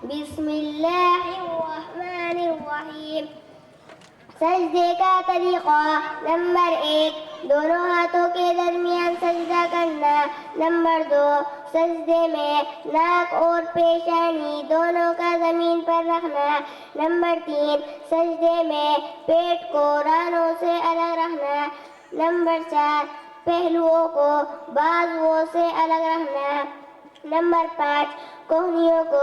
بسم اللہ الرحمن الرحیم. سجدے کا طریقہ. نمبر 1 دونوں ہاتھوں کے درمیان سجدہ کرنا. نمبر 2 سجدے میں ناک اور پیشانی دونوں کا زمین پر رکھنا. نمبر 3 سجدے میں پیٹ کو رانوں سے الگ رکھنا. نمبر 4 پہلوؤں کو بازوؤں سے الگ رکھنا. نمبر 5 کوہنیوں کو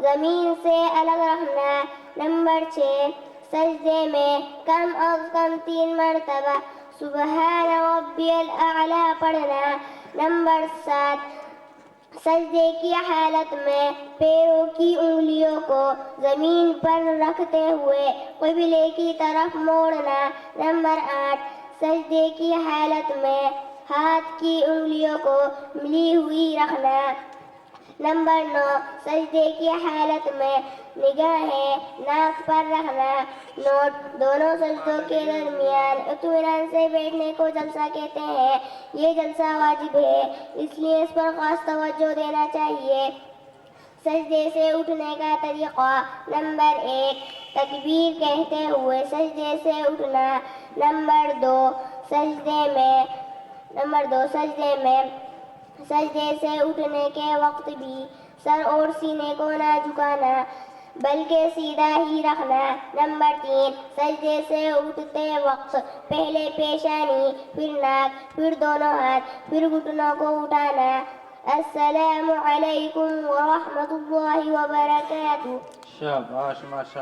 زمین سے الگ رکھنا. نمبر 6 سجدے میں کم از کم 3 مرتبہ سبحان ربی الاعلیٰ پڑھنا. نمبر 7 سجدے کی حالت میں پیروں کی انگلیوں کو زمین پر رکھتے ہوئے قبلے کی طرف موڑنا. نمبر 8 سجدے کی حالت میں ہاتھ کی انگلیوں کو ملی ہوئی رکھنا. نمبر 9 سجدے کی حالت میں نگاہیں ناک پر رکھنا. نوٹ: دونوں سجدوں کے درمیان اطمینان سے بیٹھنے کو جلسہ کہتے ہیں. یہ جلسہ واجب ہے، اس لیے اس پر خاص توجہ دینا چاہیے. سجدے سے اٹھنے کا طریقہ. نمبر 1 تکبیر کہتے ہوئے سجدے سے اٹھنا. نمبر 2 سجدے سے اٹھنے کے وقت بھی سر اور سینے کو نہ جھکانا بلکہ سیدھا ہی رکھنا. نمبر 3 سجدے سے اٹھتے وقت پہلے پیشانی، پھر ناک، پھر دونوں ہاتھ، پھر گھٹنوں کو اٹھانا. السلام علیکم ورحمۃ اللہ وبرکاتہ. شاباش، ماشاء